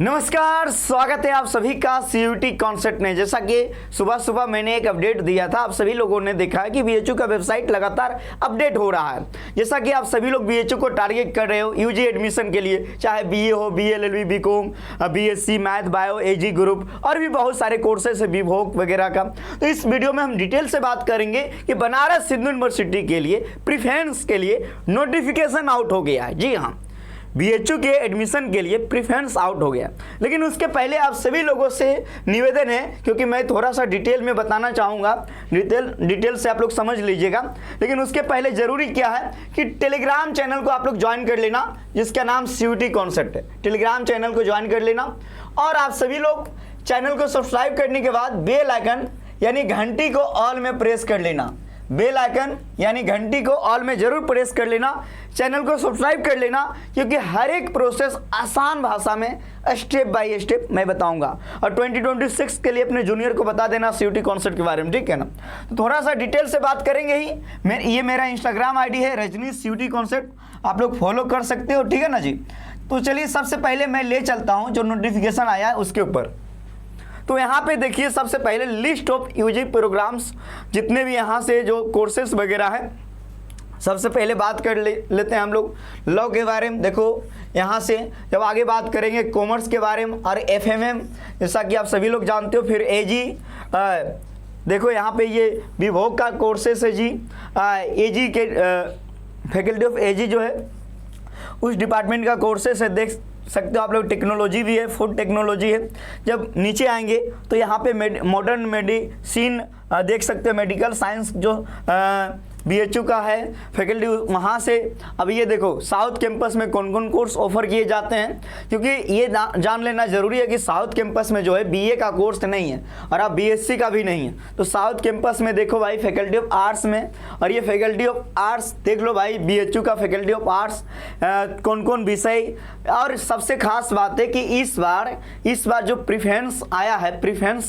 नमस्कार, स्वागत है आप सभी का सीयूटी कॉन्सेप्ट में। जैसा कि सुबह सुबह मैंने एक अपडेट दिया था, आप सभी लोगों ने देखा है कि बीएचयू का वेबसाइट लगातार अपडेट हो रहा है। जैसा कि आप सभी लोग बीएचयू को टारगेट कर रहे हो यूजी एडमिशन के लिए, चाहे बीए हो, BA LLB, BCom, BSc, math, bio, AG group और भी बहुत सारे कोर्सेस है, विभोग वगैरह का। तो इस वीडियो में हम डिटेल से बात करेंगे कि बनारस हिंदू यूनिवर्सिटी के लिए प्रीफरेंस के लिए नोटिफिकेशन आउट हो गया है। जी हाँ, बीएचयू के एडमिशन के लिए प्रीफरेंस आउट हो गया। लेकिन उसके पहले आप सभी लोगों से निवेदन है, क्योंकि मैं थोड़ा सा डिटेल में बताना चाहूँगा, डिटेल से आप लोग समझ लीजिएगा। लेकिन उसके पहले ज़रूरी क्या है कि टेलीग्राम चैनल को आप लोग ज्वाइन कर लेना, जिसका नाम सीयूटी कॉन्सेप्ट है। टेलीग्राम चैनल को ज्वाइन कर लेना और आप सभी लोग चैनल को सब्सक्राइब करने के बाद बेल आइकन यानी घंटी को ऑल में प्रेस कर लेना। बेल आइकन यानी घंटी को ऑल में जरूर प्रेस कर लेना, चैनल को सब्सक्राइब कर लेना, क्योंकि हर एक प्रोसेस आसान भाषा में स्टेप बाय स्टेप मैं बताऊंगा। और 2026 के लिए अपने जूनियर को बता देना सीयूटी कॉन्सेप्ट के बारे में, ठीक है ना। तो थोड़ा सा डिटेल से बात करेंगे ही। ये मेरा इंस्टाग्राम आईडी है रजनी सीयूटी कॉन्सेप्ट, आप लोग फॉलो कर सकते हो, ठीक है ना जी। तो चलिए सबसे पहले मैं ले चलता हूँ जो नोटिफिकेशन आया है उसके ऊपर। तो यहाँ पे देखिए, सबसे पहले लिस्ट ऑफ यूजी प्रोग्राम्स, जितने भी यहाँ से जो कोर्सेस वगैरह है, सबसे पहले बात कर लेते हैं हम लोग लॉ के बारे में। देखो यहाँ से जब आगे बात करेंगे कॉमर्स के बारे में और एफएमएम, जैसा कि आप सभी लोग जानते हो। फिर एजी, देखो यहाँ पे ये विभोग का कोर्सेस है जी। एजी के फैकल्टी ऑफ एजी जो है उस डिपार्टमेंट का कोर्सेस है, देख सकते हो आप लोग। टेक्नोलॉजी भी है, फूड टेक्नोलॉजी है। जब नीचे आएंगे तो यहाँ पे मॉडर्न मेडिसिन देख सकते हो, मेडिकल साइंस जो बीएचयू का है फैकल्टी वहाँ से। अब ये देखो साउथ कैंपस में कौन कौन कोर्स ऑफर किए जाते हैं, क्योंकि ये जान लेना जरूरी है कि साउथ कैंपस में जो है बीए का कोर्स नहीं है और अब बीएससी का भी नहीं है। तो साउथ कैंपस में देखो भाई फैकल्टी ऑफ आर्ट्स में, और ये फैकल्टी ऑफ आर्ट्स देख लो भाई, बीएचयू का फैकल्टी ऑफ आर्ट्स कौन कौन विषय। और सबसे खास बात है कि इस बार जो प्रीफरेंस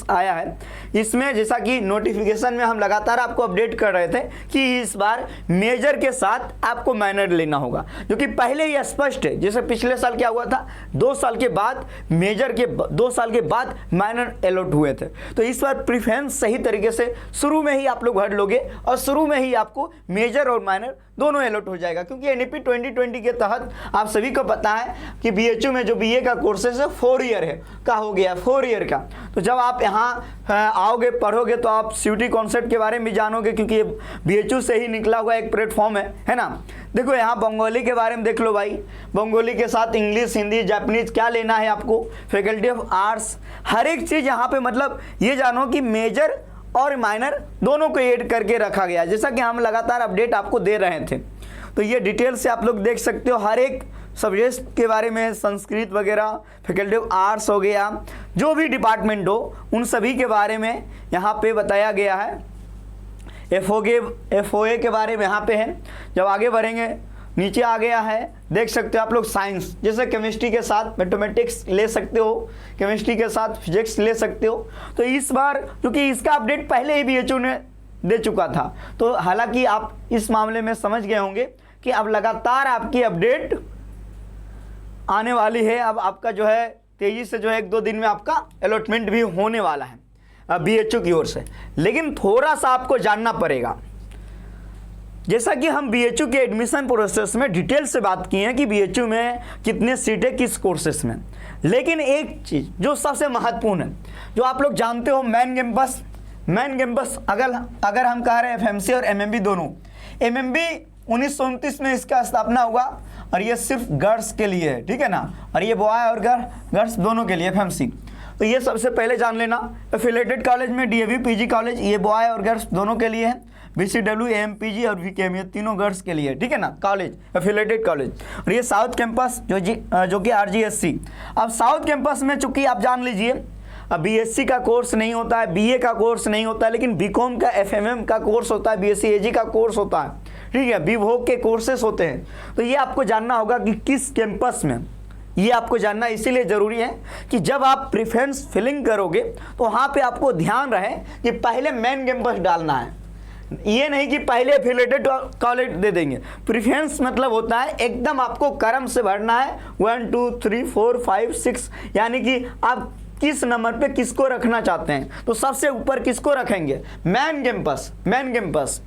आया है इसमें, जैसा कि नोटिफिकेशन में हम लगातार आपको अपडेट कर रहे थे कि इस बार मेजर के साथ आपको माइनर लेना होगा, जो कि पहले ही स्पष्ट है। जैसे पिछले साल क्या हुआ था, 2 साल के बाद मेजर के 2 साल के बाद माइनर अलॉट हुए थे। तो इस बार प्रीफरेंस सही तरीके से शुरू में ही आप लोग भर लोगे और शुरू में ही आपको मेजर और माइनर दोनों अलॉट हो जाएगा, क्योंकि एनईपी 2020 के तहत आप सभी को पता है कि बीएचयू में जो बीए का कोर्सेस है 4 ईयर है का हो गया, 4 ईयर का। तो जब आप यहाँ आओगे पढ़ोगे तो आप सीयूटी कॉन्सेप्ट के बारे में भी जानोगे, क्योंकि ये बीएचयू से ही निकला हुआ एक प्लेटफॉर्म है ना। देखो यहाँ बंगाली के बारे में देख लो भाई, बंगाली के साथ इंग्लिश, हिंदी, जापानीज क्या लेना है आपको, फैकल्टी ऑफ आर्ट्स, हर एक चीज़ यहाँ पे। मतलब ये जानो कि मेजर और माइनर दोनों को ऐड करके रखा गया, जैसा कि हम लगातार अपडेट आपको दे रहे थे। तो ये डिटेल से आप लोग देख सकते हो हर एक सब्जेक्ट के बारे में, संस्कृत वगैरह, फैकल्टी ऑफ आर्ट्स हो गया, जो भी डिपार्टमेंट हो उन सभी के बारे में यहाँ पे बताया गया है। एफओए के बारे में यहाँ पे है। जब आगे बढ़ेंगे नीचे आ गया है, देख सकते हो आप लोग साइंस, जैसे केमिस्ट्री के साथ मैथमेटिक्स ले सकते हो, केमिस्ट्री के साथ फिजिक्स ले सकते हो। तो इस बार क्योंकि इसका अपडेट पहले ही बीएचयू ने दे चुका था, तो हालांकि आप इस मामले में समझ गए होंगे कि अब लगातार आपकी अपडेट आने वाली है। अब आपका जो है तेज़ी से जो है 1-2 दिन में आपका अलॉटमेंट भी होने वाला है बीएचयू की ओर से। लेकिन थोड़ा सा आपको जानना पड़ेगा, जैसा कि हम बीएचयू के एडमिशन प्रोसेस में डिटेल से बात की है कि बीएचयू में कितने सीटें किस कोर्सेस में। लेकिन एक चीज़ जो सबसे महत्वपूर्ण है, जो आप लोग जानते हो, मेन कैंपस अगर हम कह रहे हैं एफएमसी और एमएमबी दोनों, एमएमबी 1929 में इसका स्थापना हुआ और ये सिर्फ गर्ल्स के लिए है, ठीक है ना, और ये बॉय और गर्ल्स दोनों के लिए एफएमसी। तो ये सबसे पहले जान लेना। एफिलेटेड कॉलेज में डीएवी पीजी कॉलेज, ये बॉय और गर्ल्स दोनों के लिए है। बीसीडब्ल्यू, एएमपीजी और वीकेएम, ये तीनों गर्ल्स के लिए, ठीक है ना, कॉलेज एफिलेटेड कॉलेज। और ये साउथ कैंपस जो कि आरजीएससी। अब साउथ कैंपस में चूंकि आप जान लीजिए अब बीएससी का कोर्स नहीं होता है, बीए का कोर्स नहीं होता है, लेकिन बीकॉम का, एफएमएम का कोर्स होता है, बीएससी एजी का कोर्स होता है, ठीक है, विभोग के कोर्सेस होते हैं। तो ये आपको जानना होगा कि किस कैंपस में, ये आपको जानना इसीलिए ज़रूरी है कि जब आप प्रेफरेंस फिलिंग करोगे तो वहाँ पे आपको ध्यान रहे कि पहले मेन कैंपस डालना है, ये नहीं कि पहले एफिलेटेड कॉलेज दे देंगे। प्रेफरेंस मतलब होता है एकदम आपको क्रम से भरना है 1 2 3 4 5 6, यानी कि आप किस नंबर पे किसको रखना चाहते हैं। तो सबसे ऊपर किसको रखेंगे, मेन कैंपस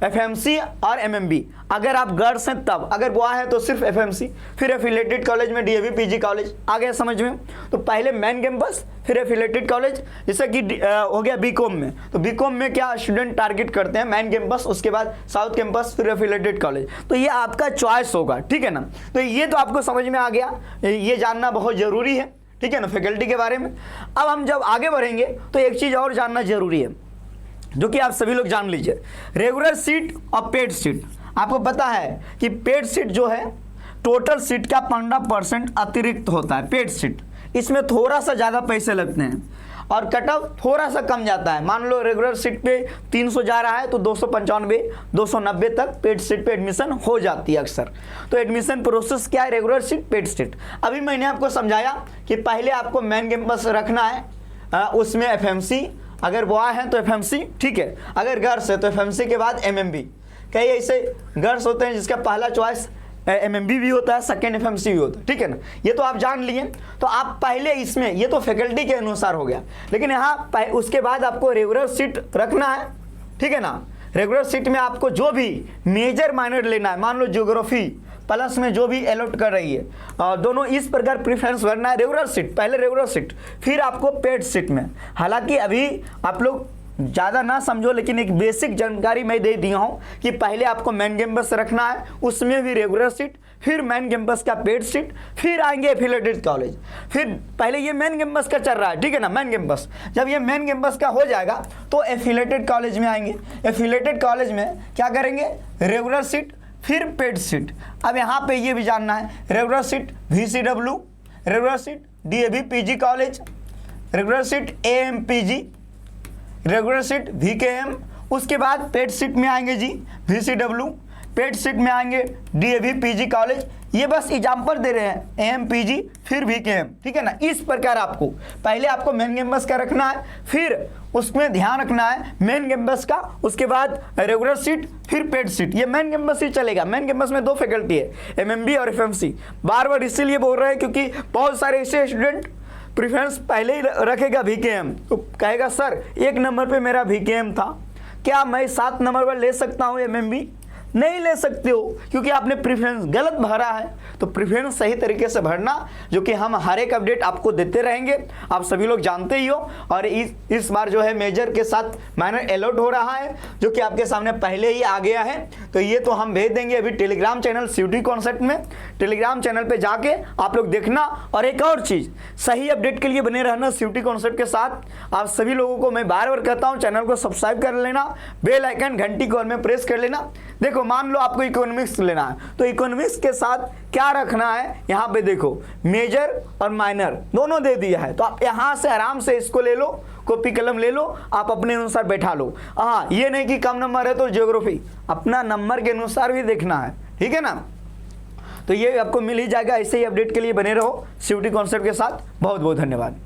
एफएमसी और एमएमबी। अगर आप गर्ल्स हैं तब, अगर बॉय है तो सिर्फ एफएमसी, फिर एफिलेटेड कॉलेज में डीएवी पीजी कॉलेज। आ गया समझ में। तो पहले मेन कैंपस फिर एफिलेटेड कॉलेज, जैसे कि हो गया बीकॉम में। तो बीकॉम में क्या स्टूडेंट टारगेट करते हैं, मेन कैंपस, उसके बाद साउथ कैंपस, फिर एफिलेटेड कॉलेज। तो ये आपका चॉइस होगा, ठीक है ना। तो ये तो आपको समझ में आ गया, ये जानना बहुत जरूरी है, ठीक है ना, फैकल्टी के बारे में। अब हम जब आगे बढ़ेंगे तो एक चीज़ और जानना जरूरी है, जो कि आप सभी लोग जान लीजिए, रेगुलर सीट और पेड सीट। आपको पता है कि पेड सीट जो है टोटल सीट का 15% अतिरिक्त होता है। पेड सीट इसमें थोड़ा सा ज़्यादा पैसे लगते हैं और कट ऑफ थोड़ा सा कम जाता है। मान लो रेगुलर सीट पे 300 जा रहा है तो 295 290 तक पेड सीट पे एडमिशन हो जाती है अक्सर। तो एडमिशन प्रोसेस क्या है, रेगुलर सीट पेड सीट। अभी मैंने आपको समझाया कि पहले आपको मेन कैंपस रखना है, उसमें एफएमसी, अगर बॉय हैं तो एफएमसी, ठीक है, अगर गर्ल्स है तो एफएमसी के बाद एमएमबी। कई ऐसे गर्ल्स होते हैं जिसका पहला चॉइस एमएमबी भी होता है, सेकेंड एफएमसी भी होता है, ठीक है ना। ये तो आप जान लिए। तो आप पहले इसमें, ये तो फैकल्टी के अनुसार हो गया, लेकिन यहाँ उसके बाद आपको रेगुलर सीट रखना है, ठीक है ना। रेगुलर सीट में आपको जो भी मेजर माइनर लेना है, मान लो ज्योग्राफी प्लस में जो भी अलॉट कर रही है, दोनों इस प्रकार प्रेफरेंस भरना है। रेगुलर सीट पहले, रेगुलर सीट फिर आपको पेड सीट में। हालांकि अभी आप लोग ज़्यादा ना समझो, लेकिन एक बेसिक जानकारी मैं दे दिया हूँ कि पहले आपको मेन कैंपस रखना है, उसमें भी रेगुलर सीट, फिर मेन कैंपस का पेड सीट, फिर आएंगे एफिलेटेड कॉलेज। फिर पहले ये मेन कैंपस का चल रहा है, ठीक है ना, मेन कैंपस। जब ये मेन कैंपस का हो जाएगा तो एफिलेटेड कॉलेज में आएंगे। एफिलेटेड कॉलेज में क्या करेंगे, रेगुलर सीट फिर पेड सीट। अब यहाँ पे ये भी जानना है, regular seat VCW, regular seat DAV PG college, regular seat AMPG, regular seat VKM। उसके बाद पेड सीट में आएंगे जी VCW, पेड सीट में आएंगे DAV PG कॉलेज। ये बस एग्जाम्पल दे रहे हैं, AMPG फिर VKM, ठीक है ना। इस प्रकार आपको पहले आपको मेन कैंपस का रखना है, फिर उसमें ध्यान रखना है मेन कैंपस का, उसके बाद रेगुलर सीट फिर पेड सीट। ये मेन कैंपस ही चलेगा। मेन कैंपस में 2 फैकल्टी है, MMB और FMC। बार बार इसीलिए बोल रहे हैं क्योंकि बहुत सारे ऐसे स्टूडेंट प्रेफरेंस पहले ही रखेगा VKM, तो कहेगा सर 1 नंबर पे मेरा VKM था, क्या मैं 7 नंबर पर ले सकता हूँ MMB? नहीं ले सकते हो, क्योंकि आपने प्रेफरेंस गलत भरा है। तो प्रेफरेंस सही तरीके से भरना, जो कि हम हर एक अपडेट आपको देते रहेंगे, आप सभी लोग जानते ही हो। और इस बार जो है मेजर के साथ माइनर अलॉट हो रहा है, जो कि आपके सामने पहले ही आ गया है। तो ये तो हम भेज देंगे अभी टेलीग्राम चैनल CUET कॉन्सेप्ट में। टेलीग्राम चैनल पे जाके आप लोग देखना। और एक और चीज़, सही अपडेट के लिए बने रहना CUET कॉन्सेप्ट के साथ। आप सभी लोगों को मैं बार बार कहता हूँ, चैनल को सब्सक्राइब कर लेना, बेल आइकन घंटी कॉल में प्रेस कर लेना। देखो मान लो आपको इकोनॉमिक्स लेना है, तो इकोनॉमिक्स के साथ क्या रखना है, यहाँ पे देखो मेजर और माइनर दोनों दे दिया है। तो आप यहाँ से आराम से इसको ले लो, कॉपी कलम ले लो, आप अपने अनुसार बैठा लो। हाँ, ये नहीं कि कम नंबर है तो ज्योग्राफी, अपना नंबर के अनुसार भी देखना है, ठीक है ना। तो ये आपको मिल ही जाएगा। ऐसे ही अपडेट के लिए बने रहो CUET कॉन्सेप्ट के साथ। बहुत बहुत धन्यवाद।